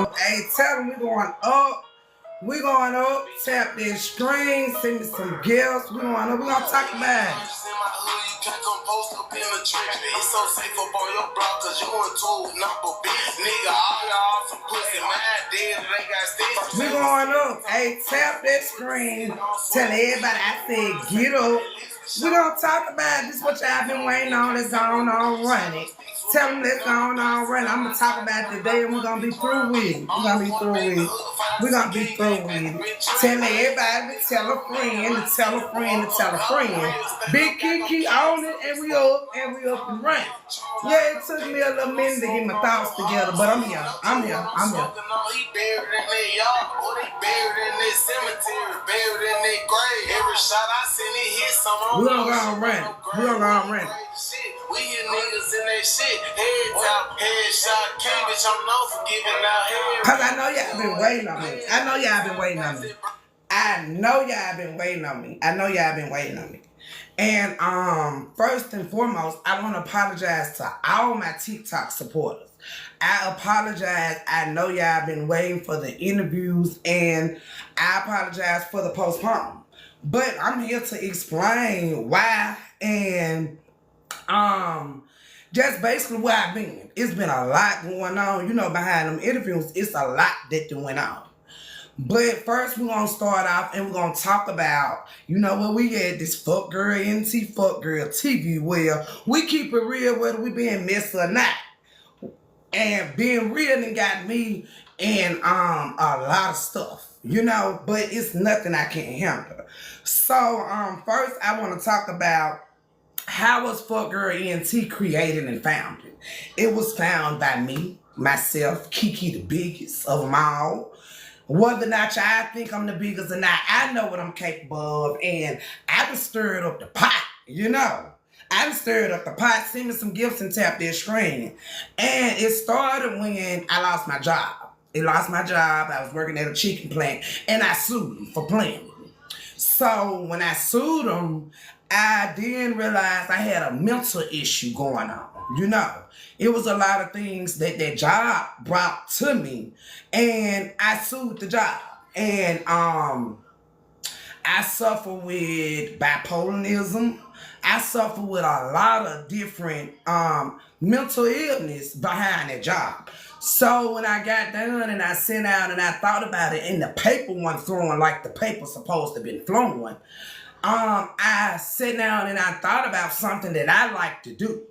Hey, tell them we going up. We going up. Tap that screen. Send me some gifts. We going up. We gonna talk about it. It's so safe up on your block cause you into number B. Nigga, all y'all some pussy. My dead, they got sticks. We going up. Hey, tap that screen. Tell everybody I said get up. We gonna talk about this. What y'all been waiting on. Let's go on running. Tell them let's go on running. I'm gonna talk about it today and we're gonna be through with it. We're gonna be through with it. We're gonna be through with it. Tell everybody to tell a friend, to tell a friend, to tell a friend. Big Keke on it and we up and running. Yeah, it took me a little minute to get my thoughts together, but I'm here. I'm here. I'm here. He buried in that yard, or they buried in that cemetery, buried in that grave. Every shot I send, it hit someone. We gonna go on run. We gonna go on run. We hit niggas in that shit. Head top, headshot, bitch. I'm known for giving out head. Cause I know y'all been waiting on me. I know y'all been waiting on me. I know y'all been waiting on me. I know y'all been waiting on me. And first and foremost, I want to apologize to all my TikTok supporters. I apologize. I know y'all been waiting for the interviews, and I apologize for the postponement. But I'm here to explain why and just basically where I've been. It's been a lot going on. You know, behind them interviews, it's a lot that went on. But first, we're going to start off and we're going to talk about, you know, where we at this fuck girl NT fuck girl TV where we keep it real whether we being messy or not. And being real and got me in a lot of stuff, you know, but it's nothing I can't handle. So first, I want to talk about how was Fuck Girl ENT created and founded? It was found by me, myself, Keke the biggest of them all. Whether or not y'all think I'm the biggest or not, I know what I'm capable of, and I done stirred up the pot, you know. I done stirred up the pot, send me some gifts and tap their screen. And it started when I lost my job. I lost my job, I was working at a chicken plant, and I sued them for playing with me. So when I sued them, I didn't realize I had a mental issue going on, you know. It was a lot of things that job brought to me, and I sued the job. And I suffer with bipolarism. I suffer with a lot of different mental illness behind that job. So when I got done and I sent out and I thought about it, and the paper wasn't flowing like the paper supposed to be flowing, I sat down and I thought about something that I like to do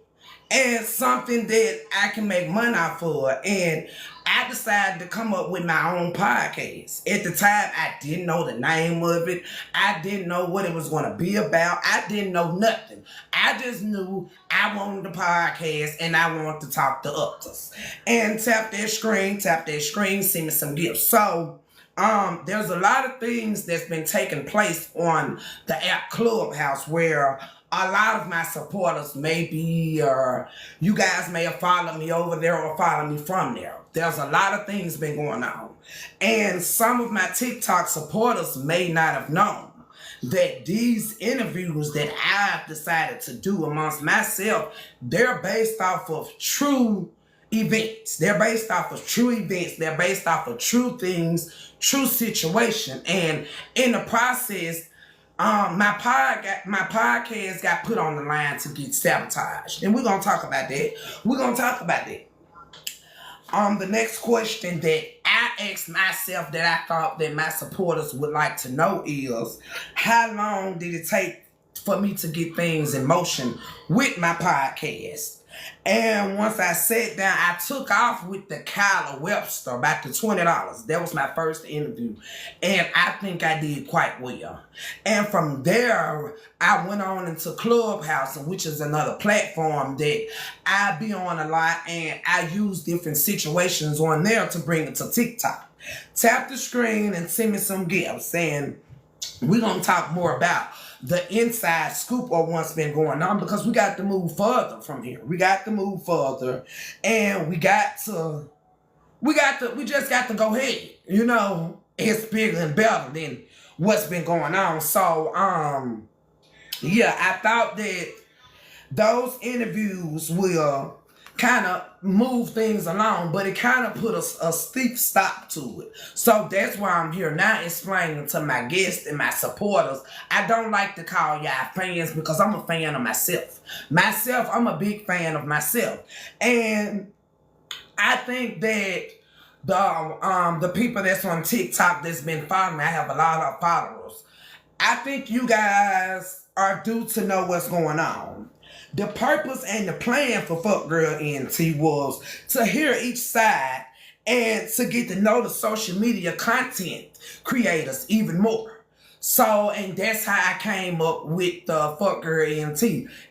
and something that I can make money off for. And I decided to come up with my own podcast. At the time, I didn't know the name of it. I didn't know what it was going to be about. I didn't know nothing. I just knew I wanted a podcast and I wanted to talk to others. And tap that screen, send me some gifts. So, there's a lot of things that's been taking place on the app Clubhouse where a lot of my supporters may be, or you guys may have followed me over there or followed me from there. There's a lot of things been going on. And some of my TikTok supporters may not have known that these interviews that I've decided to do amongst myself, they're based off of true events. They're based off of true events. They're based off of true things, true situation. And in the process, my podcast got put on the line to get sabotaged. And we're going to talk about that. The next question that I asked myself that I thought that my supporters would like to know is, how long did it take for me to get things in motion with my podcast? And once I sat down, I took off with the Kyla Webster, about the $20. That was my first interview. And I think I did quite well. And from there, I went on into Clubhouse, which is another platform that I be on a lot. And I use different situations on there to bring it to TikTok. Tap the screen and send me some gifts. And we're going to talk more about the inside scoop of what's been going on, because we got to move further from here. We got to move further, and we just got to go ahead. You know, it's bigger and better than what's been going on. So, yeah, I thought that those interviews will kind of move things along, but it kind of put a steep stop to it. So that's why I'm here now explaining to my guests and my supporters. I don't like to call y'all fans because I'm a fan of myself. I'm a big fan of myself. And I think that the people that's on TikTok that's been following me, I have a lot of followers. I think you guys are due to know what's going on. The purpose and the plan for Fuck Girl ENT was to hear each side and to get to know the social media content creators even more. So, and that's how I came up with the Fuck Girl ENT.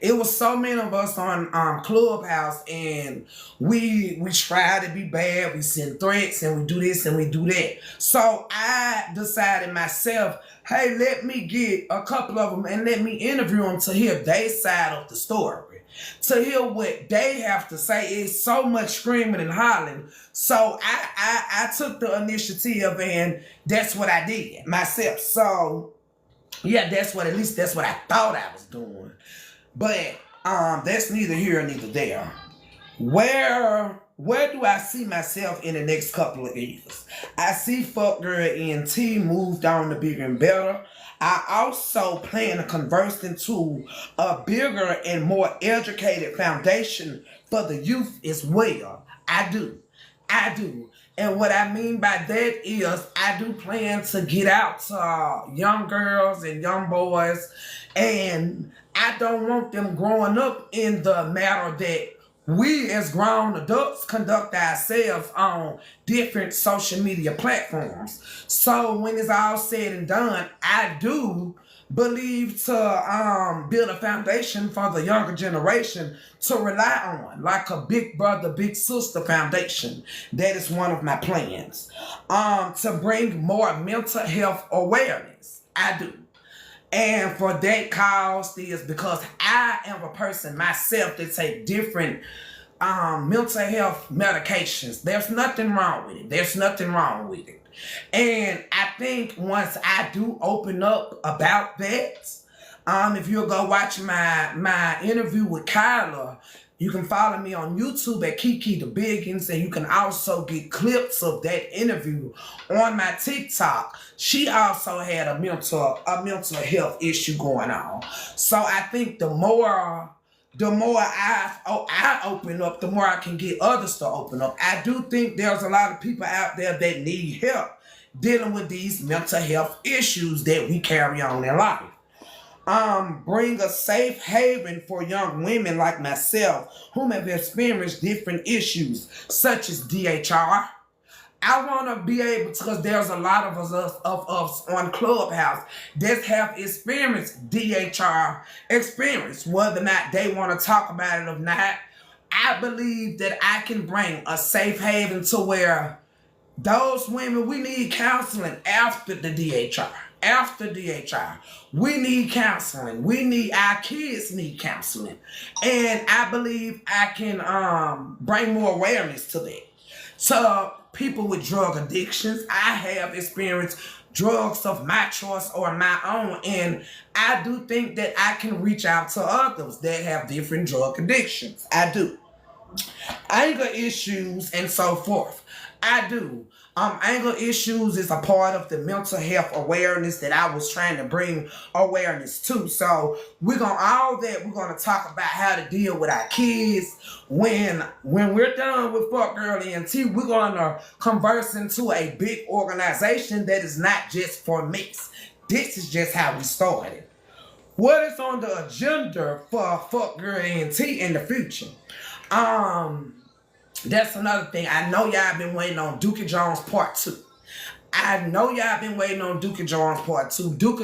It was so many of us on Clubhouse, and we try to be bad. We send threats, and we do this and we do that. So I decided myself, hey, let me get a couple of them and let me interview them to hear their side of the story, to hear what they have to say. It's so much screaming and hollering. So I took the initiative, and that's what I did myself. So yeah, at least that's what I thought I was doing. But that's neither here nor there. Where do I see myself in the next couple of years? I see Fuck Girl ENT moved on to bigger and better. I also plan to convert into a bigger and more educated foundation for the youth as well. I do. And what I mean by that is I do plan to get out to young girls and young boys, and I don't want them growing up in the matter that we as grown adults conduct ourselves on different social media platforms. So when it's all said and done, I do believe to build a foundation for the younger generation to rely on, like a big brother, big sister foundation. That is one of my plans. To bring more mental health awareness. I do. And for that cause is because I am a person myself that take different mental health medications. There's nothing wrong with it. And I think once I do open up about that, if you'll go watch my interview with Kyla, you can follow me on YouTube at Keke the Biggins, and you can also get clips of that interview on my TikTok. She also had a mental health issue going on. So I think the more I open up, the more I can get others to open up. I do think there's a lot of people out there that need help dealing with these mental health issues that we carry on in life. Bring a safe haven for young women like myself who have experienced different issues such as DHR. I want to be able to, because there's a lot of us on Clubhouse that have experienced DHR experience, whether or not they want to talk about it or not. I believe that I can bring a safe haven to where those women, we need counseling after the DHR. We need counseling. Our kids need counseling. And I believe I can bring more awareness to that. So people with drug addictions, I have experienced drugs of my choice or my own, and I do think that I can reach out to others that have different drug addictions. I do. Anger issues and so forth. I do. Anger issues is a part of the mental health awareness that I was trying to bring awareness to. So we're gonna talk about how to deal with our kids. When we're done with Fuck Girl ENT, we're gonna converse into a big organization that is not just for mix. This is just how we started. What is on the agenda for Fuck Girl ENT in the future? That's another thing. I know y'all been waiting on Dookie Jones Part 2. Dookie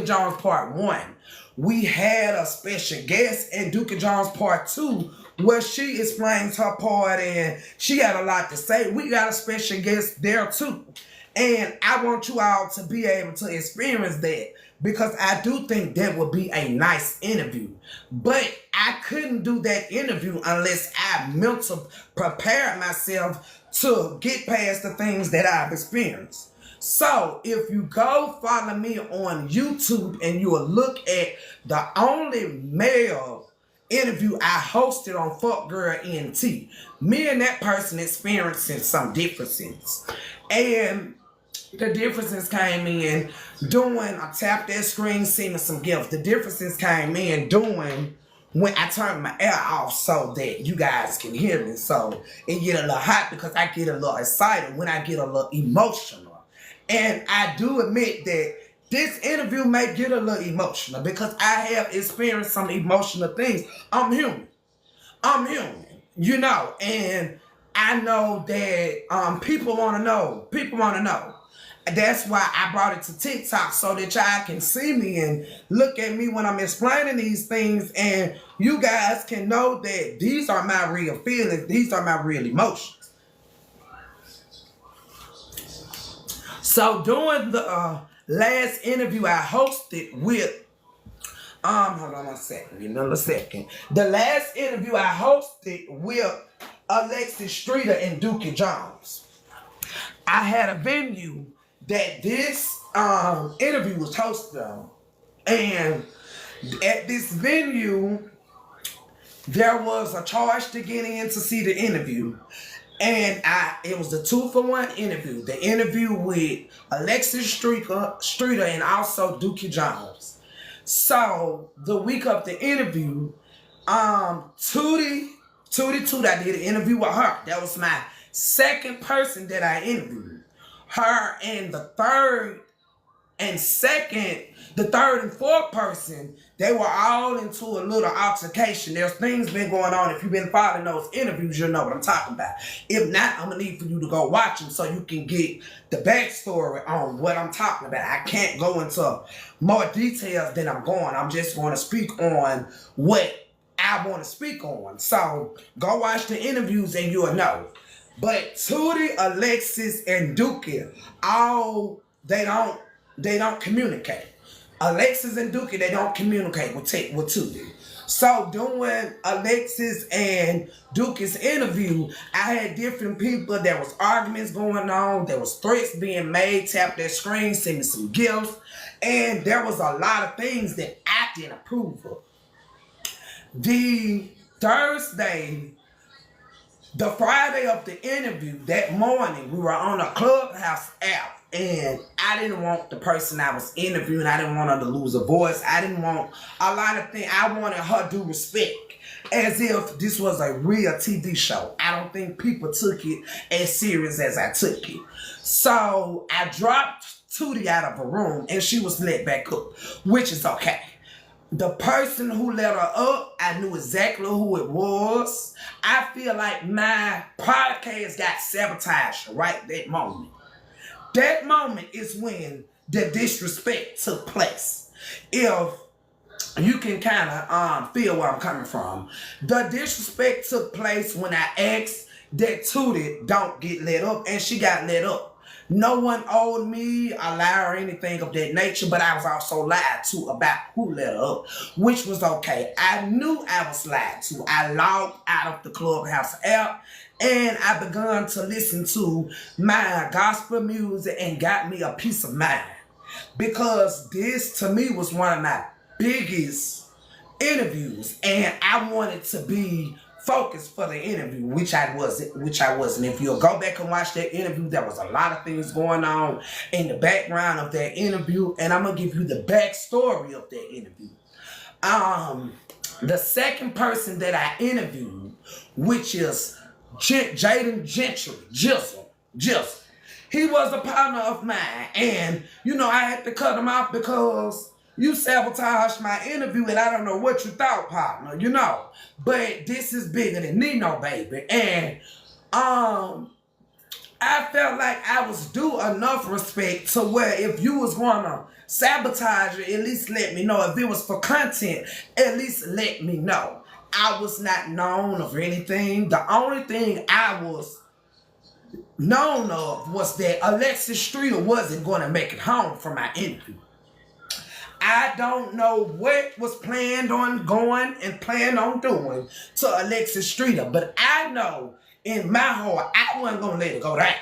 Jones Part 1. We had a special guest in Dookie Jones Part 2 where she explains her part, and she had a lot to say. We got a special guest there too. And I want you all to be able to experience that, because I do think that would be a nice interview. But I couldn't do that interview unless I mentally prepared myself to get past the things that I've experienced. So if you go follow me on YouTube and you will look at the only male interview I hosted on Fuck Girl NT. Me and that person experiencing some differences. And the differences came in doing, I tapped that screen, sending some gifts. The differences came in doing when I turned my air off so that you guys can hear me. So it get a little hot because I get a little excited when I get a little emotional. And I do admit that this interview may get a little emotional because I have experienced some emotional things. I'm human, you know, and I know that people want to know. That's why I brought it to TikTok so that y'all can see me and look at me when I'm explaining these things, and you guys can know that these are my real feelings. These are my real emotions. So during the last interview I hosted with, hold on a second, give me another second. The last interview I hosted with Alexis Streeter and Dookie Jones, I had a venue that this interview was hosted on. And at this venue, there was a charge to get in to see the interview. And it was a 2-for-1 interview. The interview with Alexis Streeter and also Dookie Jones. So the week of the interview, Tootie, I did an interview with her. That was my second person that I interviewed. Her and the third and fourth person, they were all into a little altercation. There's things been going on. If you've been following those interviews, you'll know what I'm talking about. If not, I'm going to need for you to go watch them so you can get the backstory on what I'm talking about. I can't go into more details than I'm going. I'm just going to speak on what I want to speak on. So go watch the interviews and you'll know. But Tootie, Alexis, and Dookie, they don't communicate. Alexis and Dookie, they don't communicate with Tootie. So during Alexis and Dookie's interview, I had different people. There was arguments going on. There was threats being made. Tap that screen, send me some gifts. And there was a lot of things that I didn't approve of. The Friday of the interview, that morning, we were on a Clubhouse app, and I didn't want the person I was interviewing, I didn't want her to lose a voice. I didn't want a lot of things. I wanted her to respect as if this was a real TV show. I don't think people took it as serious as I took it. So I dropped Tootie out of a room, and she was let back up, which is okay. The person who let her up, I knew exactly who it was. I feel like my podcast got sabotaged right that moment. That moment is when the disrespect took place. If you can kind of feel where I'm coming from. The disrespect took place when I asked that Tootie don't get let up, and she got let up. No one owed me a lie or anything of that nature, but I was also lied to about who let her up, which was okay. I knew I was lied to. I logged out of the Clubhouse app, and I began to listen to my gospel music and got me a peace of mind. Because this, to me, was one of my biggest interviews, and I wanted to be focused for the interview, which I wasn't. If you'll go back and watch that interview, there was a lot of things going on in the background of that interview, and I'm gonna give you the backstory of that interview. The second person that I interviewed, which is Jaden Gentry, Jizzle. He was a partner of mine, and I had to cut him off because you sabotaged my interview, and I don't know what you thought, partner, But this is bigger than Nino, baby. And I felt like I was due enough respect to where if you was going to sabotage it, at least let me know. If it was for content, at least let me know. I was not known of anything. The only thing I was known of was that Alexis Streeter wasn't going to make it home from my interview. I don't know what was planned on going and planned on doing to Alexis Streeter, but I know in my heart I wasn't going to let it go down.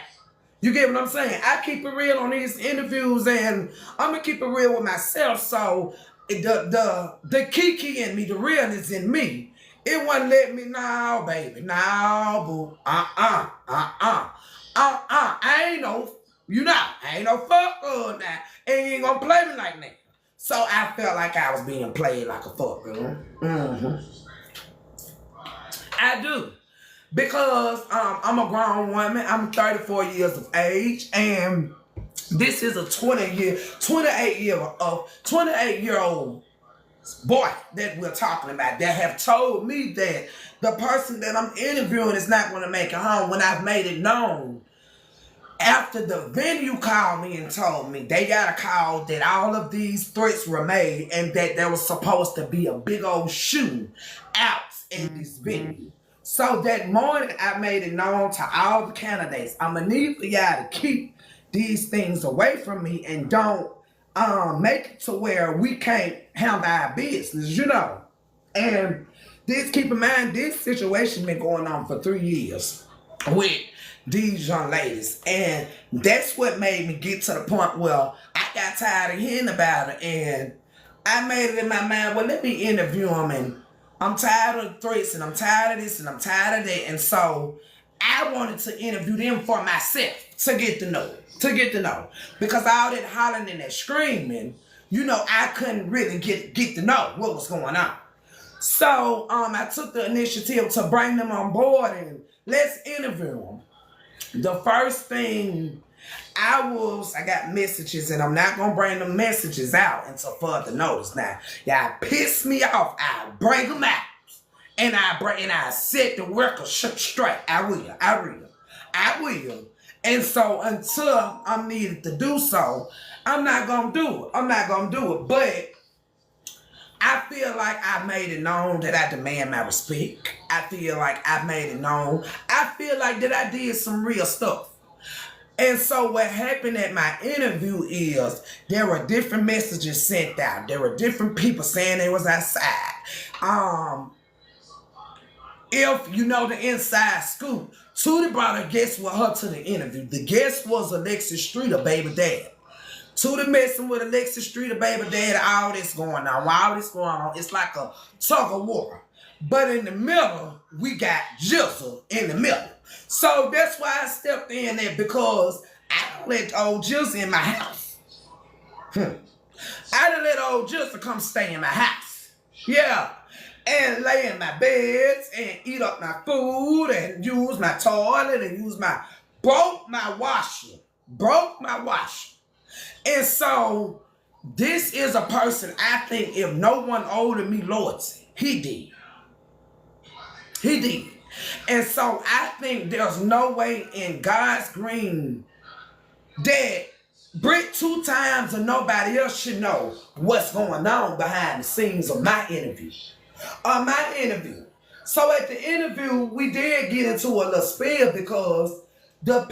You get what I'm saying? I keep it real on these interviews, and I'm going to keep it real with myself. So the Keke in me, the realness in me, It wouldn't let me, no, baby, no, boo, I ain't no, I ain't no fuck girl now, and you ain't gonna play me like that. So I felt like I was being played like a fuck girl. I do. Because I'm a grown woman. I'm 34 years of age, and this is a 28-year-old boy that we're talking about that have told me that the person that I'm interviewing is not going to make it home when I've made it known. After the venue called me and told me they got a call that all of these threats were made and that there was supposed to be a big old shooting out in this venue. So that morning, I made it known to all the candidates, I'm going to need for y'all to keep these things away from me and don't make it to where we can't handle our business, And keep in mind, this situation been going on for 3 years with these young ladies. And that's what made me get to the point where I got tired of hearing about it. And I made it in my mind, well, let me interview them, and I'm tired of the threats, and I'm tired of this, and I'm tired of that. And so I wanted to interview them for myself to get to know. Because all that hollering and that screaming, I couldn't really get to know what was going on. So I took the initiative to bring them on board and let's interview them. The first thing I got messages, and I'm not going to bring the messages out until further notice. Now, y'all piss me off, I'll bring them out. And I set the record straight. I will. And so until I'm needed to do so, I'm not going to do it. But I feel like I made it known that I demand my respect. I feel like I made it known. I feel like that I did some real stuff. And so what happened at my interview is there were different messages sent out. There were different people saying they was outside. If you know the inside scoop, Tootie brought a guest with her to the interview. The guest was Alexis Streeter, baby dad. Tootie messing with Alexis Streeter, baby dad, all this going on. It's like a tug of war. But in the middle, we got jizzle in the middle. So that's why I stepped in there, because I don't let old jizzle in my house. I done let old jizzle come stay in my house. Yeah. And lay in my beds and eat up my food and use my toilet and broke my washer. And so this is a person, I think, if no one owed me loyalty, he did. And so I think there's no way in God's green that Britt 2 times and nobody else should know what's going on behind the scenes of my interview. So at the interview, we did get into a little spill because the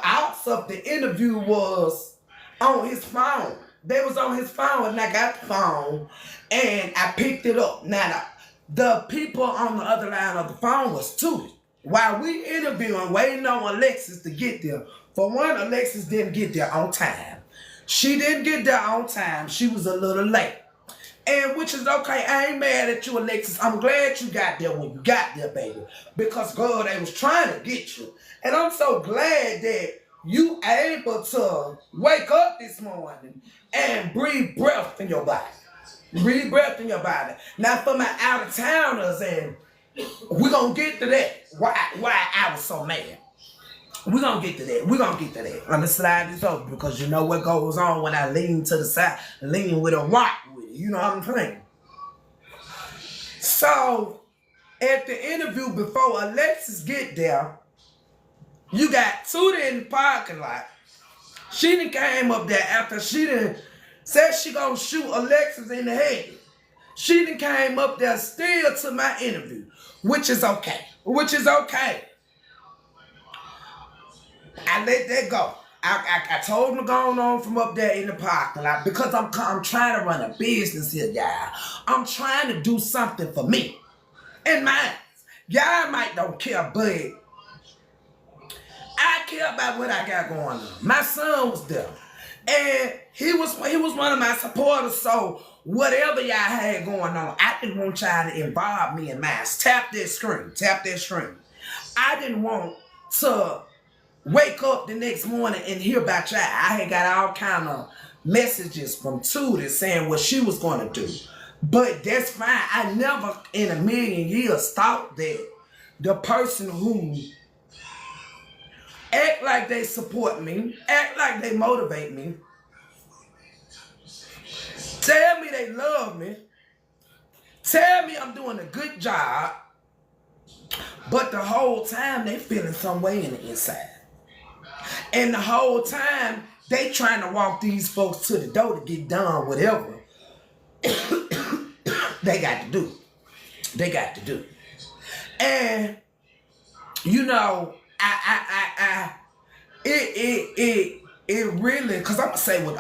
outs of the interview was on his phone. They was on his phone, and I got the phone and I picked it up. Now, the people on the other line of the phone was Tootie. While we interviewing, waiting on Alexis to get there. For one, Alexis didn't get there on time. She didn't get there on time. She was a little late. And which is okay. I ain't mad at you, Alexis. I'm glad you got there when you got there, baby. Because, girl, they was trying to get you. And I'm so glad that you able to wake up this morning and breathe breath in your body. Now, for my out-of-towners, and we're going to get to that, why I was so mad. We're going to get to that. Let me slide this over, because you know what goes on when I lean to the side, lean with a rock with it. You know what I'm saying? So, at the interview, before Alexis get there, you got Tootie in the parking lot. She done came up there after she done said she gonna shoot Alexis in the head. She done came up there still to my interview, which is okay. I let that go. I told him to go on from up there in the parking lot, because I'm trying to run a business here, y'all. I'm trying to do something for me and mine. Y'all might don't care, but I I care about what I got going on. My son was there. And he was one of my supporters, so whatever y'all had going on, I didn't want y'all to involve me in mine. Tap that screen. I didn't want to wake up the next morning and hear about y'all. I had got all kind of messages from Tootie saying what she was going to do. But that's fine. I never in a million years thought that the person who act like they support me, act like they motivate me, tell me they love me, tell me I'm doing a good job, but the whole time they feeling some way in the inside. And the whole time they trying to walk these folks to the door to get done whatever they got to do. They got to do. And you know, it really, cause I'm gonna say what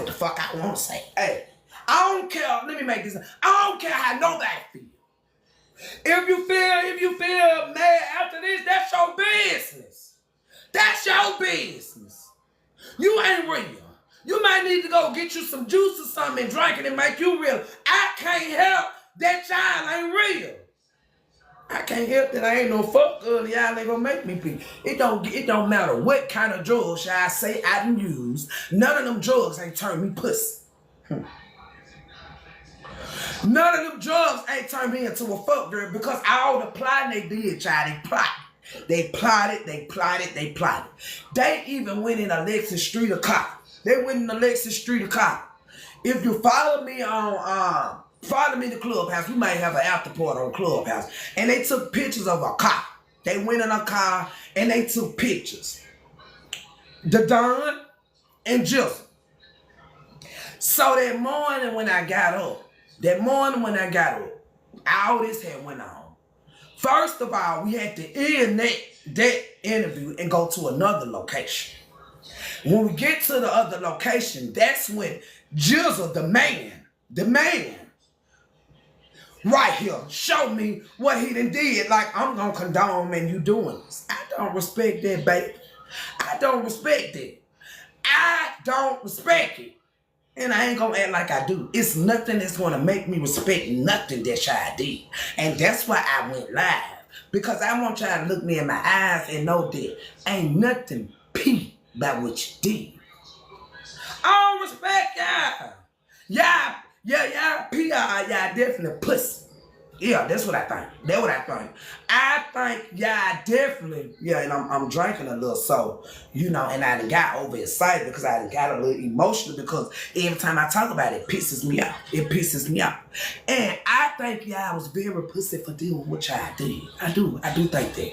the fuck I want to say. Hey, I don't care. Let me make this. I don't care how nobody feel. If you feel mad after this, that's your business. That's your business. You ain't real. You might need to go get you some juice or something and drink it and make you real. I can't help that y'all ain't real. I can't help that I ain't no fuck girl. Y'all ain't gonna make me be. It don't matter what kind of drugs y'all say I done used. None of them drugs ain't turned me pussy. None of them drugs ain't turned me into a fuck girl because all the plotting they did, y'all, they plotted. They plotted. They even went in Alexis Street of Cop. If you follow me on follow me to Clubhouse, we might have an after party on Clubhouse. And they took pictures of a car. They went in a car and they took pictures. The Don and Jizzle. So that morning when I got up, all this had went on. First of all, we had to end that interview and go to another location. When we get to the other location, that's when Jizzle, the man, right here, show me what he done did. Like, I'm gonna condone and you doing this. I don't respect that, baby. I don't respect it. And I ain't gonna act like I do. It's nothing that's gonna make me respect nothing that y'all did. And that's why I went live. Because I want y'all to look me in my eyes and know that ain't nothing P about what you did. I don't respect y'all. Y'all PR, y'all definitely pussy. Yeah, that's what I think. I think y'all definitely, and I'm drinking a little, so, you know, and I done got overexcited because I done got a little emotional because every time I talk about it, it pisses me off. And I think y'all was very pussy for doing what y'all did. I do think that.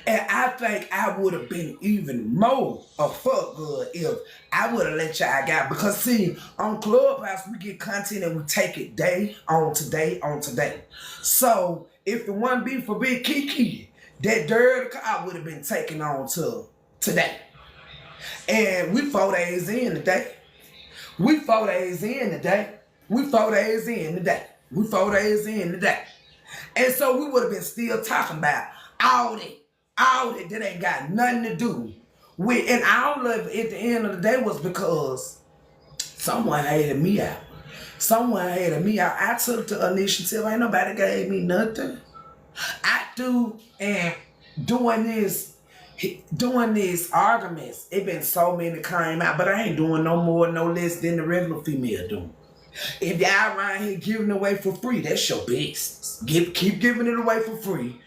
And I think I would have been even more a fuck good if I would have let y'all got. Because see, on Clubhouse, we get content and we take it day on today. So if it wasn't be for Big Keke, that dirty car would have been taken on to today. And we 4 days in today. We 4 days in today. And so we would have been still talking about all that ain't got nothing to do with, and all of it at the end of the day was because someone hated me out. I took the initiative. Ain't nobody gave me nothing. I do, and doing these arguments, it been so many came out, but I ain't doing no more, no less than the regular female doing. If y'all around here giving it away for free, that's your business. Keep giving it away for free.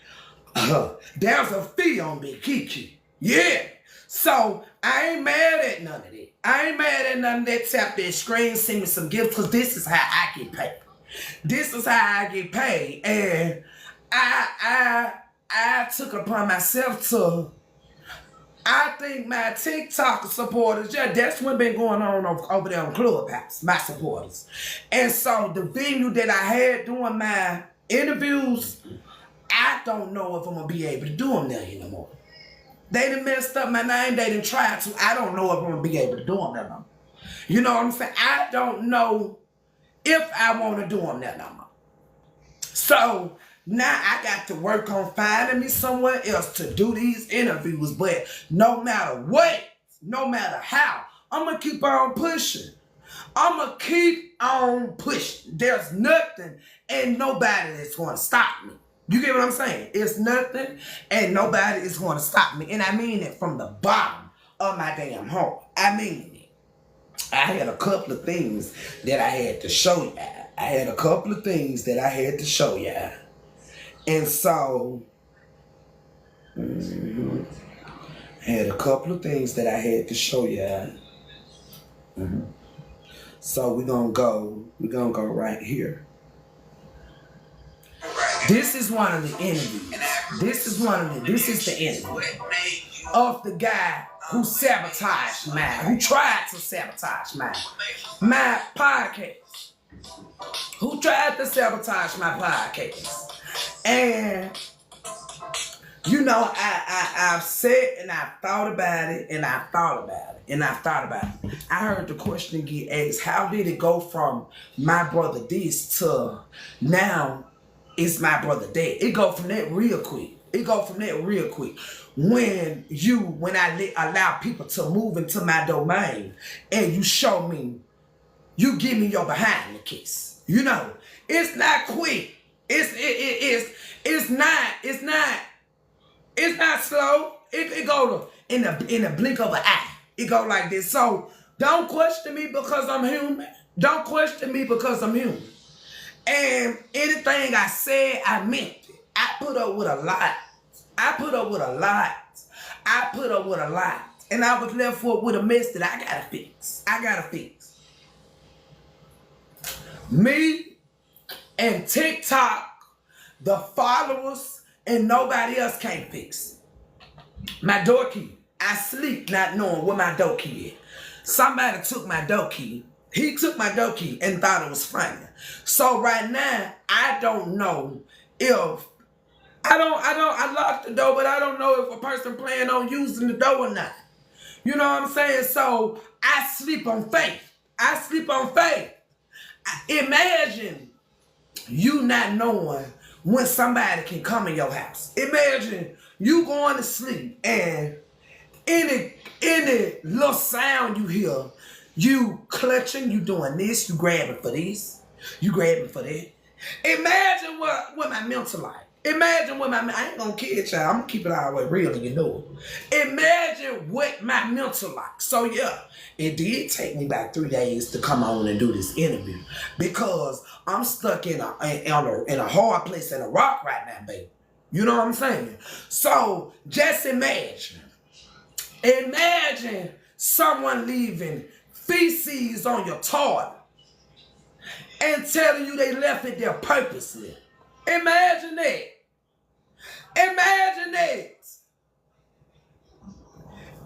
There's a fee on Big Keke. Yeah. So I ain't mad at none of that. Tap that screen, send me some gifts, because this is how I get paid. And I took it upon myself to, I think my TikTok supporters, that's what been going on over there on Clubhouse, my supporters. And so the venue that I had doing my interviews, I don't know if I'm going to be able to do them there anymore. They done messed up my name. They done tried to. I don't know if I'm going to be able to do them there no more. You know what I'm saying? I don't know if I want to do them there no more. So Now I got to work on finding me somewhere else to do these interviews. But no matter what, no matter how, I'm going to keep on pushing. I'm going to keep on pushing. There's nothing and nobody that's going to stop me. You get what I'm saying? It's nothing and nobody is going to stop me. And I mean it from the bottom of my damn heart. I mean it. I had a couple of things that I had to show y'all. I had a couple of things that I had to show y'all. And so, I had a couple of things that I had to show y'all. So we're gonna go right here. This is one of the interviews. This is the interview of the guy who sabotaged who tried to sabotage my podcast. Who tried to sabotage my podcast. And you know, I've said and I've thought about it and I've thought about it and I've thought about it. I heard the question get asked, how did it go from my brother this to now it's my brother dead? It go from that real quick. When I allow people to move into my domain and you show me, you give me your behind the kiss. You know, it's not quick. It's not slow. It go in the blink of an eye. It go like this. So don't question me because I'm human. Don't question me because I'm human. And anything I said, I meant it. I put up with a lot. And I was left with a mess that I gotta fix. Me and TikTok, the followers, and nobody else can't fix it. My door key. I sleep not knowing where my door key is. Somebody took my door key. He took my door key and thought it was funny. So right now, I don't know if I locked the door, but I don't know if a person plan on using the door or not. You know what I'm saying? So I sleep on faith. Imagine you not knowing when somebody can come in your house. Imagine you going to sleep and any little sound you hear, you clutching, you doing this, you grabbing for this, you grabbing for that. Imagine what my mental like. I ain't gonna kid y'all, I'm gonna keep it all the way real and you know it. Imagine what my mental like. So yeah, it did take me about 3 days to come on and do this interview because I'm stuck in a hard place in a rock right now, baby. You know what I'm saying? So just imagine someone leaving feces on your toilet and telling you they left it there purposely. Imagine that.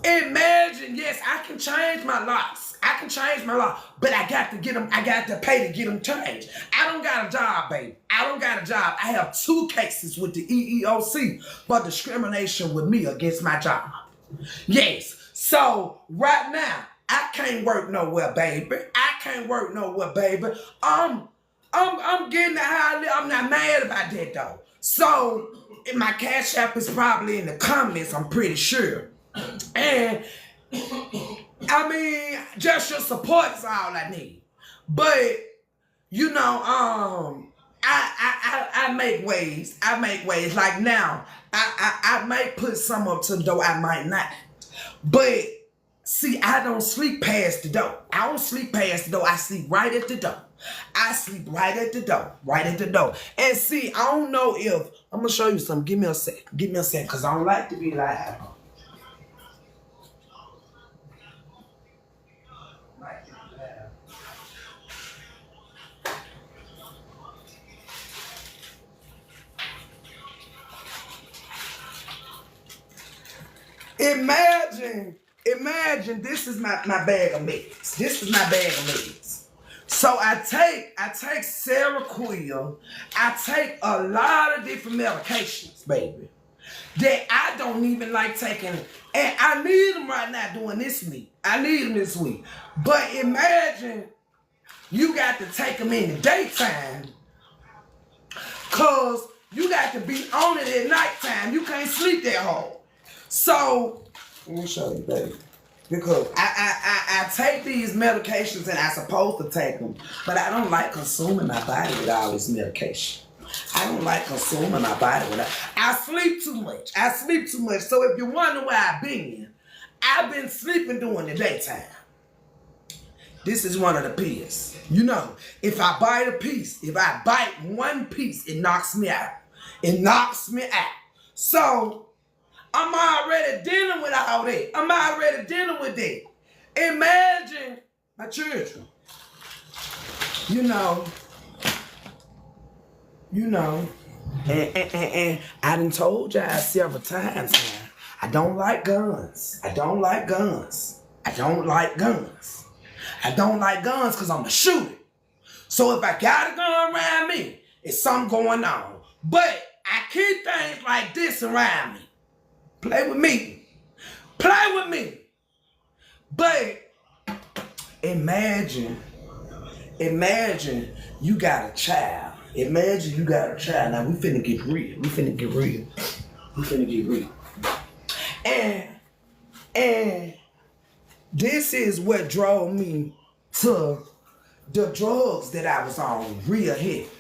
Imagine, yes, I can change my locks. But I got to pay to get them changed. I don't got a job, baby. I have 2 cases with the EEOC for discrimination with me against my job. Yes. So right now, I can't work nowhere, baby. I'm getting the high. I'm not mad about that though. So my Cash App is probably in the comments, I'm pretty sure. And I mean, just your support is all I need. But you know, I make ways. Like now, I might put some up to the door, I might not. But see, I don't sleep past the door. I sleep right at the door. And see, I don't know if, I'm gonna show you something. Give me a sec, because I don't like to be live. Imagine this is my bag of meds. So I take Seroquel. I take a lot of different medications, baby, that I don't even like taking. And I need them right now doing this week. But imagine you got to take them in the daytime because You got to be on it at nighttime. You can't sleep that hard. So, let me show you, baby. Because I take these medications and I'm supposed to take them, but I don't like consuming my body with all this medication. I don't like consuming my body with it. I sleep too much. I sleep too much. So if you wonder where I've been sleeping during the daytime. This is one of the pills. You know, if I bite a piece, if I bite one piece, it knocks me out. It knocks me out. So, I'm already dealing with all that. I'm already dealing with that. Imagine my children. You know, and I done told y'all several times now, I don't like guns. I don't like guns. I don't like guns. I don't like guns because I'm a shooter. So if I got a gun around me, it's something going on. But I keep things like this around me. Play with me. Play with me. But imagine you got a child. Imagine you got a child. Now we finna get real. We finna get real. And this is what drove me to the drugs that I was on real heavy.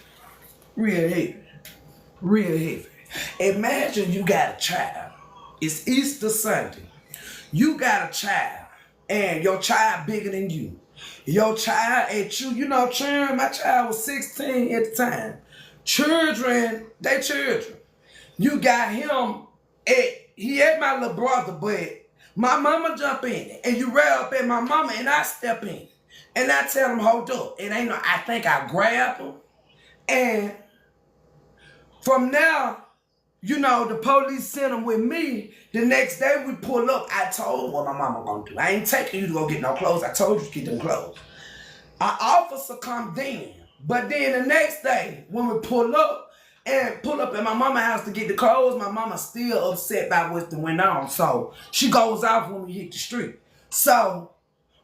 Imagine you got a child. It's Easter Sunday. You got a child, and your child bigger than you. Your child at you, children, my child was 16 at the time. Children, they children. You got him he ain't my little brother, but my mama jump in it, and you rail up at my mama, and I step in. And I tell him, hold up. It ain't no, I think I grab him. And from now, the police sent him with me. The next day we pull up. I told him what my mama gonna do. I ain't taking you to go get no clothes. I told you to get them clothes. Our officer come then. But then the next day, when we pull up at my mama's house to get the clothes, my mama still upset by what went on. So she goes off when we hit the street. So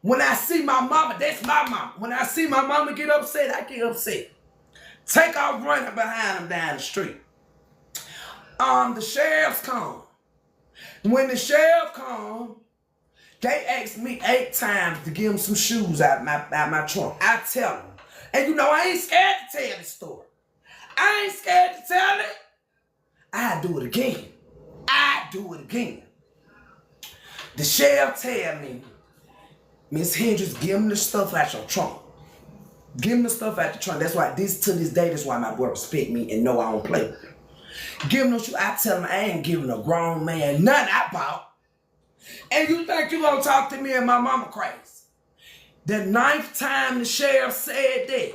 when I see my mama, that's my mama. When I see my mama get upset, I get upset. Take off running behind them down the street. The sheriffs come. When the sheriff come, they asked me 8 times to give them some shoes out my trunk. I tell them. And I ain't scared to tell this story. I ain't scared to tell it. I do it again. The sheriff tell me, Miss Hendricks, give them the stuff out your trunk. Give them the stuff out the trunk. That's why to this day, that's why my boy respect me and know I don't play with him. Give them no shoes. I tell him I ain't giving a grown man nothing I bought. And you think you gonna talk to me and my mama crazy? The 9th time the sheriff said that,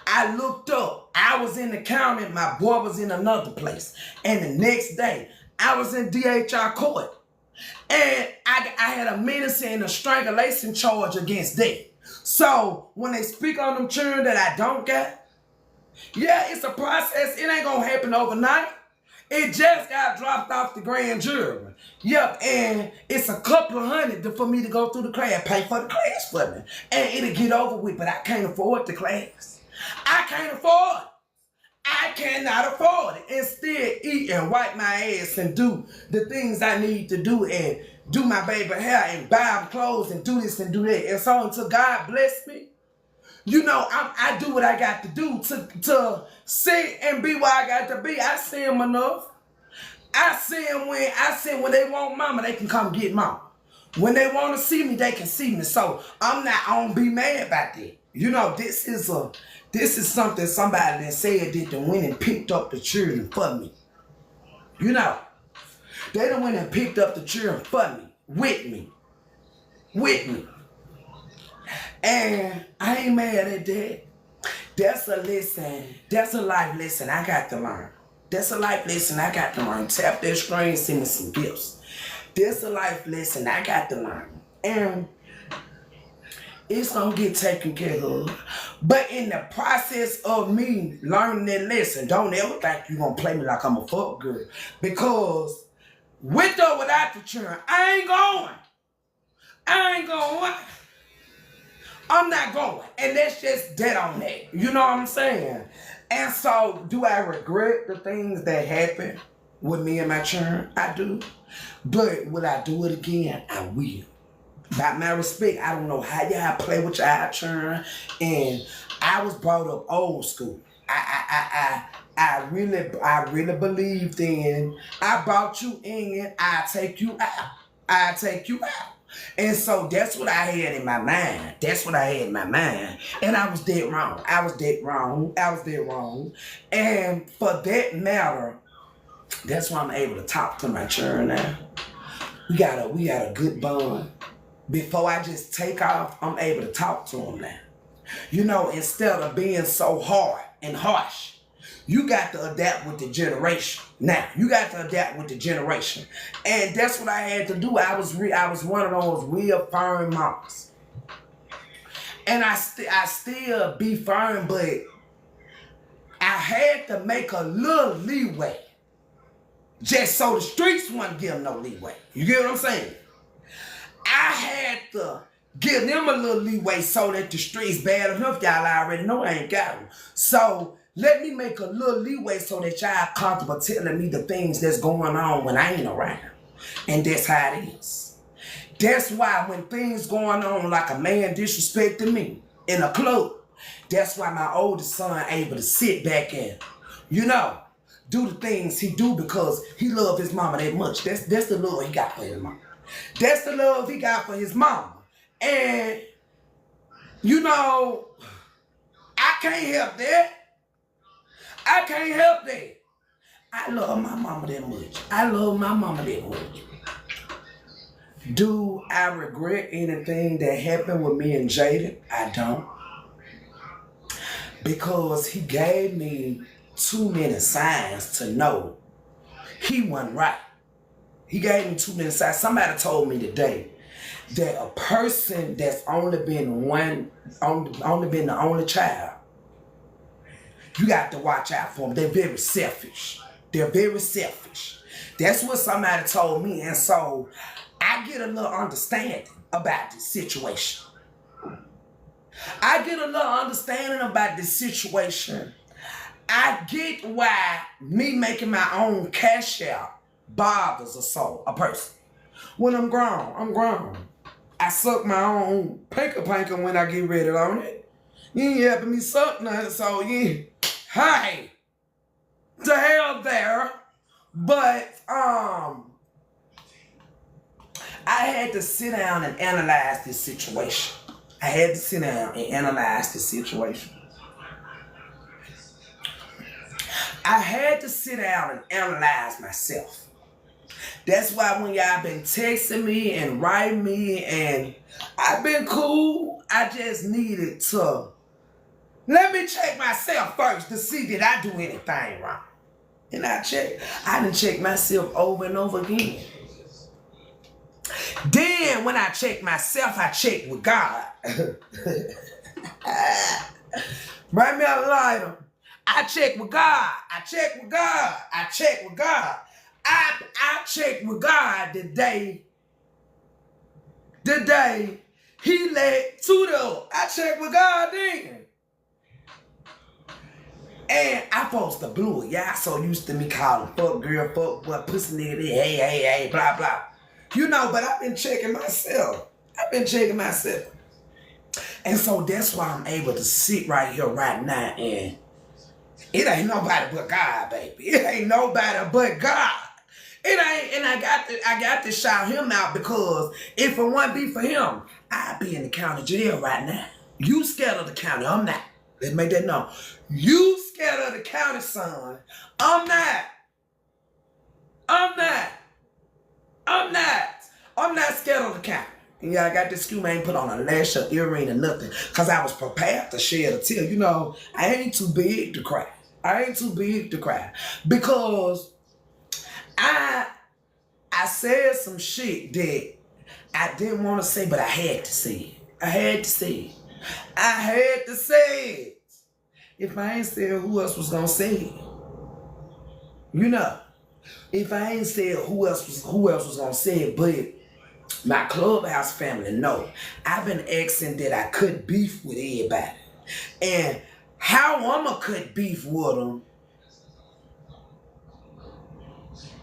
I looked up. I was in the county. My boy was in another place. And the next day, I was in DHR court. And I had a menace and a strangulation charge against them. So when they speak on them children that I don't get, yeah, it's a process. It ain't gonna happen overnight. It just got dropped off the grand jury. Yep, and it's a couple of $100 for me to go through the class, pay for the class for me. And it'll get over with, but I can't afford the class. I can't afford it. I cannot afford it. Instead, eat and wipe my ass and do the things I need to do and do my baby hair and buy them clothes and do this and do that. And so until God bless me, I do what I got to do to sit and be where I got to be. I see them enough. I see them when they want mama, they can come get mama. When they want to see me, they can see me. So I don't be mad about that. This is something somebody that said that they went and picked up the children for me. They done went and picked up the children for me, with me. And I ain't mad at that. That's a lesson. That's a life lesson I got to learn. Tap that screen, send me some gifts. That's a life lesson I got to learn. And it's gonna get taken care of. But in the process of me learning that lesson, don't ever think you're gonna play me like I'm a fuck girl. Because with or without the children, I ain't going. I'm not going. And that's just dead on that. You know what I'm saying? And so, do I regret the things that happened with me and my churn? I do. But will I do it again? I will. By my respect, I don't know how y'all play with your churn. And I was brought up old school. I really believed in, I brought you in, I take you out. I take you out. And so that's what I had in my mind. That's what I had in my mind. And I was dead wrong. I was dead wrong. And for that matter, that's why I'm able to talk to my children now. We got a good bond. Before I just take off, I'm able to talk to them now. You know, instead of being so hard and harsh, you got to adapt with the generation. Now, you got to adapt with the generation. And that's what I had to do. I was one of those real firm moms. And I still be firm, but I had to make a little leeway. Just so the streets wouldn't give them no leeway. You get what I'm saying? I had to give them a little leeway so that the streets bad enough. Y'all already know I ain't got them. So let me make a little leeway so that y'all comfortable telling me the things that's going on when I ain't around. And that's how it is. That's why when things going on like a man disrespecting me in a club, that's why my oldest son able to sit back and, you know, do the things he do because he love his mama that much. That's the love he got for his mama. That's the love he got for his mama. And, you know, I can't help that. I can't help that. I love my mama that much. Do I regret anything that happened with me and Jaden? I don't. Because he gave me too many signs to know he wasn't right. He gave me too many signs. Somebody told me today that a person that's only been the only child, you got to watch out for them. They're very selfish. That's what somebody told me. And so I get a little understanding about this situation. I get why me making my own cash out bothers a person. When I'm grown. I suck my own panker when I get ready on it. You ain't helping me suck nothing, so yeah. Hey, the hell there. But I had to sit down and analyze this situation. I had to sit down and analyze myself. That's why when y'all been texting me and writing me and I've been cool, I just needed to let me check myself first to see did I do anything wrong. And I done checked myself over and over again. Then when I checked myself, I checked with God. Write me a lighter. I checked with God. I checked with God the day he let Tootie up. I checked with God then. And I supposed to blew it. Y'all so used to me calling fuck girl, fuck boy, pussy nigga, hey, blah, blah. You know, but I've been checking myself. And so that's why I'm able to sit right here right now and it ain't nobody but God, baby. It ain't nobody but God. And I got to shout him out because if it wouldn't be for him, I'd be in the county jail right now. You scared of the county, I'm not. Let's make that known. You scared of the county, son. I'm not scared of the county. And yeah, I got this skew man put on a lash or earring or nothing. Because I was prepared to shed a tear. You know, I ain't too big to cry. Because I said some shit that I didn't want to say, but I had to say it. If I ain't said, who else was going to say it? You know, if I ain't said, who else was going to say it? But my Clubhouse family know. I've been asking that I could beef with everybody. And how I'ma cut beef with him?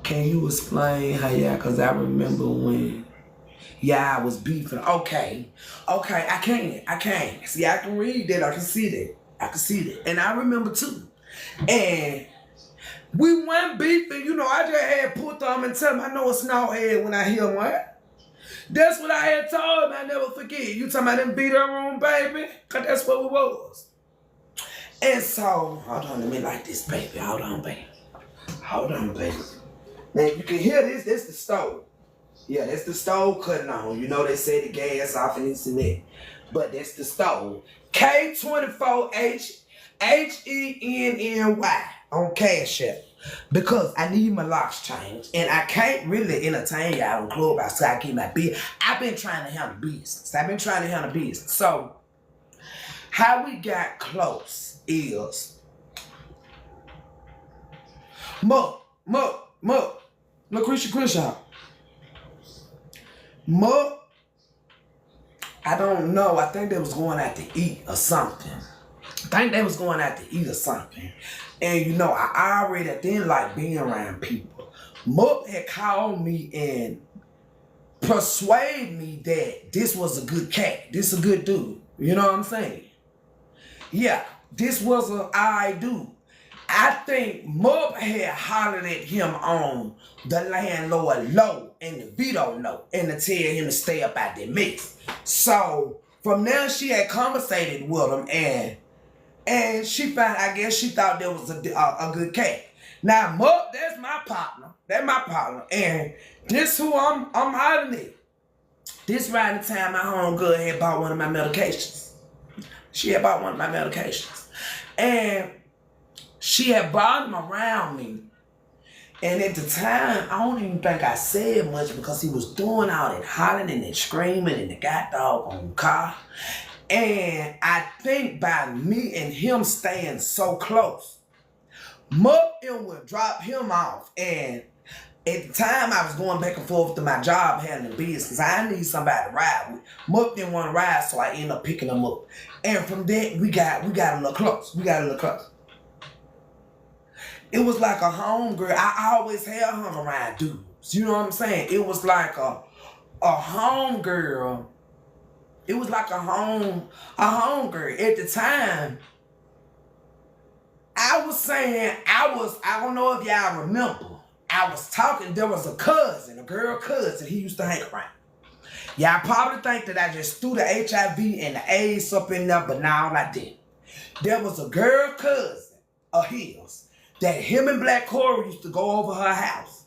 Can you explain how y'all, cause I remember when y'all was beefing. Okay, I can. See, I can read that, I can see that. And I remember too. And we went beefing, you know, I just had put them and tell him I know it's no head when I hear one. That's what I had told him, I never forget. You talking about them beat her room, baby? Cause that's what it was. And so, hold on, let me like this, baby. Hold on, baby. Now you can hear this the stove. Yeah, that's the stove cutting on. You know they say the gas off and this and that. But that's the stove. K24HENNY on Cash App. Because I need my locks changed. And I can't really entertain y'all on Clubhouse so I keep my business. I've been trying to handle business. So, how we got close is Muck. Lucretia. Muck, I don't know. I think they was going out to eat or something. And you know, I already didn't like being around people. Muck had called me and persuaded me that this was a good cat. This a good dude. You know what I'm saying? Yeah, this was an alright dude. I think Muck had hollered at him on the landlord low and the veto note and to tell him to stay up out that mix. So from there she had conversated with him and she found, I guess she thought there was a good cat. Now Muck, that's my partner. And this who I'm hollering at. This right the time my homegirl had bought one of my medications. And she had brought him around me. And at the time, I don't even think I said much because he was doing all that hollering and screaming in the goddamn car. And I think by me and him staying so close, Muck would drop him off. And at the time, I was going back and forth to my job handling business. I need somebody to ride with. Muck didn't want to ride, so I ended up picking him up. And from that, we got a little close. It was like a homegirl. I always had hung around dudes. You know what I'm saying? It was like a homegirl. It was like a homegirl. At the time, I was saying, I don't know if y'all remember. I was talking, there was a girl cousin he used to hang around. Y'all probably think that I just threw the HIV and the AIDS up in there, but no, I didn't. There was a girl cousin of his that him and Black Corey used to go over her house.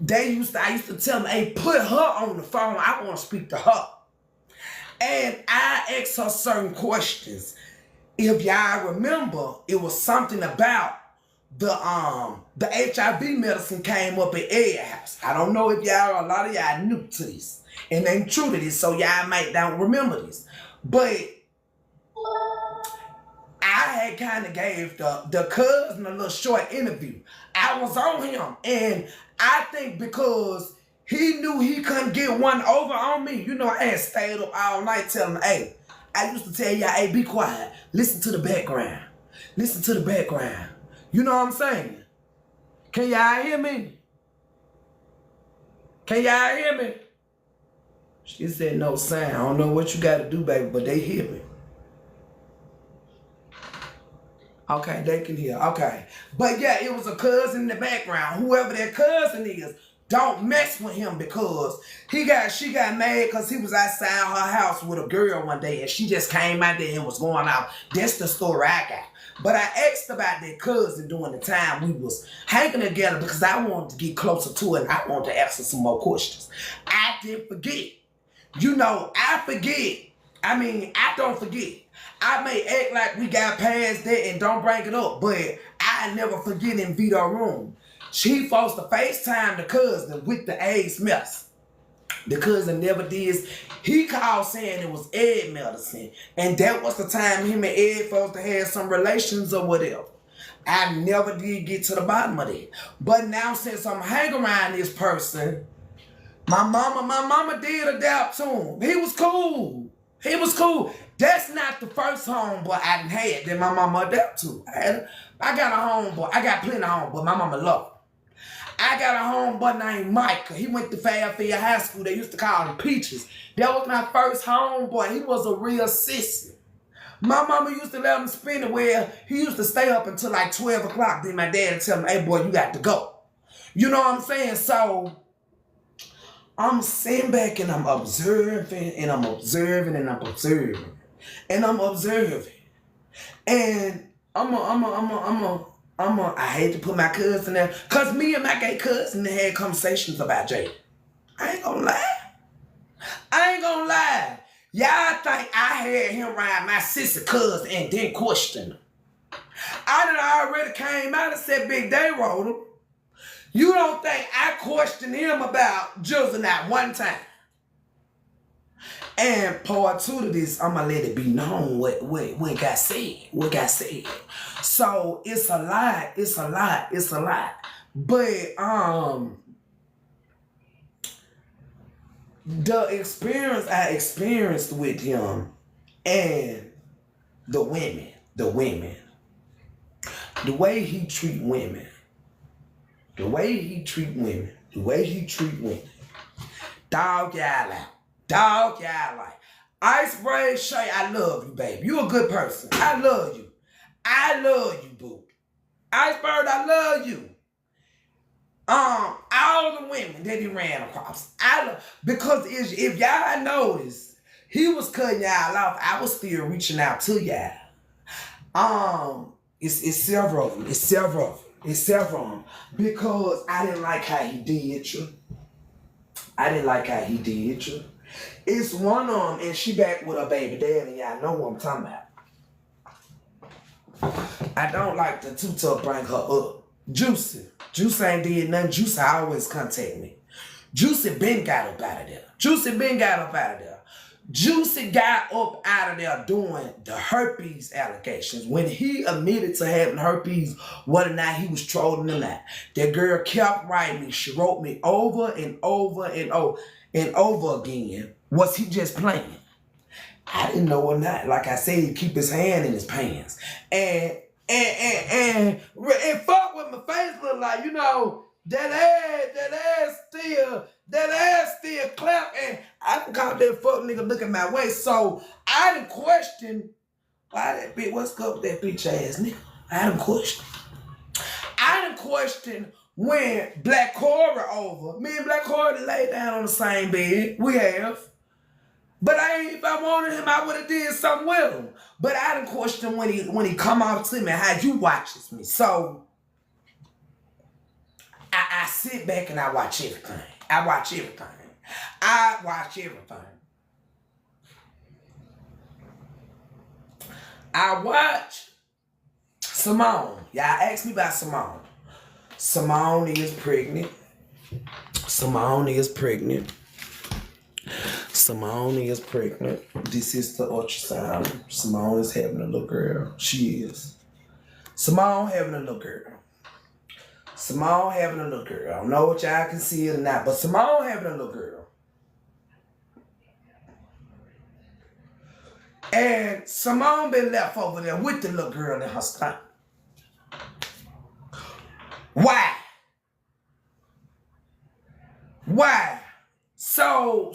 I used to tell them, hey, put her on the phone. I want to speak to her. And I asked her certain questions. If y'all remember, it was something about the HIV medicine came up at Ed's house. I don't know if a lot of y'all new to this and ain't true to this, so y'all might don't remember this. But I had kind of gave the cousin a little short interview. I was on him, and I think because he knew he couldn't get one over on me, you know, I had stayed up all night telling him, hey, I used to tell y'all, hey, be quiet. Listen to the background. You know what I'm saying? Can y'all hear me? She said no sound. I don't know what you got to do, baby, but they hear me. Okay, they can hear. Okay. But yeah, it was a cousin in the background. Whoever that cousin is, don't mess with him because she got mad because he was outside her house with a girl one day and she just came out there and was going out. That's the story I got. But I asked about that cousin during the time we was hanging together because I wanted to get closer to her and I wanted to ask her some more questions. I didn't forget. You know, I don't forget. I may act like we got past that and don't bring it up, but I never forget in Vito room. She forced to FaceTime the cousin with the AIDS mess. The cousin never did. He called saying it was Ed medicine. And that was the time him and Ed supposed to have some relations or whatever. I never did get to the bottom of that. But now since I'm hanging around this person, my mama did adapt to him. He was cool. He was cool. That's not the first homeboy I done had that my mama adapted to. I got a homeboy. I got plenty of homeboy. My mama loved him. I got a homeboy named Micah. He went to Fairfield High School. They used to call him Peaches. That was my first homeboy. He was a real sissy. My mama used to let him spin it where he used to stay up until like 12 o'clock. Then my dad would tell him, hey, boy, you got to go. You know what I'm saying? So I'm sitting back and I'm observing and I'm observing and I'm observing. And I'm observing. And I hate to put my cousin there. Because me and my gay cousin had conversations about Jay. I ain't gonna lie. Y'all think I had him ride my sister cousin and didn't question him. I done already came out and said Big Day wrote him. You don't think I questioned him about jizzle not one time. And part two to this, I'm going to let it be known what got said. What got said. So it's a lot. But the experience I experienced with him and the women, the way he treat women, dog y'all out. Ice Braid Shay, I love you, baby. You a good person. I love you, boo. Iceberg, I love you. All the women that he ran across, because if y'all noticed, he was cutting y'all off. I was still reaching out to y'all. It's several of them. Because I didn't like how he did you. It's one of them, and she back with her baby daddy. Y'all know what I'm talking about. I don't like the tutor bring her up. Juicy ain't did nothing. Juicy always contact me. Juicy been got up out of there. Juicy got up out of there doing the herpes allegations. When he admitted to having herpes, whether or not he was trolling or not, that girl kept writing me. She wrote me over and over again. Was he just playing? I didn't know or not. Like I said, he keep his hand in his pants. And fuck what my face look like, you know, that ass still clap, and I done caught that fuck nigga looking my way. So I done question why that bitch, what's up with that bitch ass nigga? I done question when Black Corey over. Me and Black Corey laid down on the same bed. We have. But if I wanted him, I would have did something with him. But I didn't question when he come out to me how you watches me. So I sit back and I watch everything. I watch Simone. Y'all ask me about Simone. Simone is pregnant. This is the ultrasound. Simone is having a little girl. She is. Simone having a little girl. I don't know what y'all can see it or not, but Simone having a little girl. And Simone been left over there with the little girl in her stomach. Why? So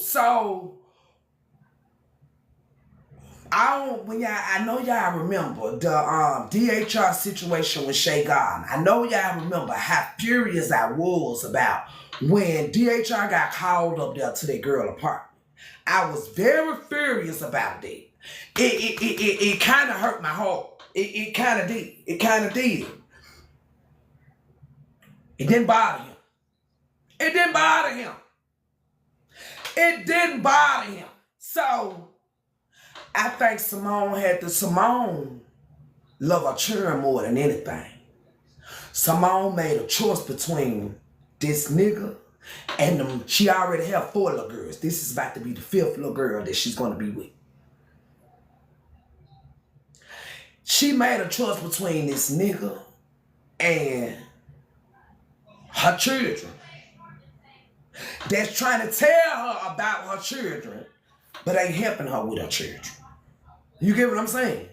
I know y'all remember the DHR situation with Shay Garden. I know y'all remember how furious I was about when DHR got called up there to that girl apartment. I was very furious about that. It kind of hurt my heart. It kind of did. It didn't bother him. So I think Simone love her children more than anything. Simone made a choice between this nigga and them. She already have 4 little girls. This is about to be the 5th little girl that she's going to be with. She made a choice between this nigga and her children. That's trying to tell her about her children. but ain't helping her with her children. You get what I'm saying?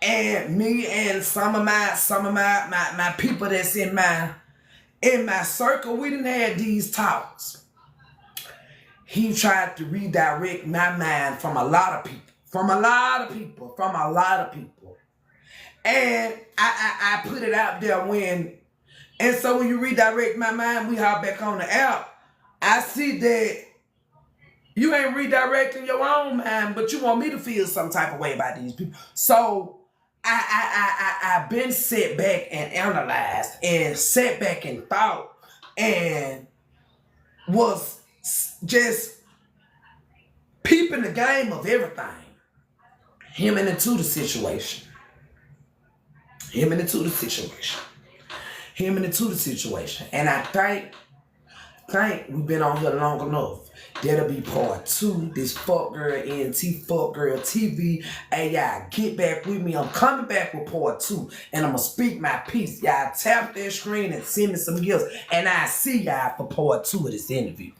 And me and some of my people that's in my circle, we didn't have these talks. He tried to redirect my mind from a lot of people. And I put it out there and so when you redirect my mind, we hop back on the app. I see that you ain't redirecting your own mind, but you want me to feel some type of way about these people. So I've been set back and analyzed and set back and thought and was just peeping the game of everything. Him and the tootie situation. And I think we've been on here long enough. That'll be part 2. This fuck girl NT, fuck girl TV. Hey, y'all, get back with me. I'm coming back with part 2. And I'm going to speak my piece. Y'all tap that screen and send me some gifts. And I see y'all for part 2 of this interview.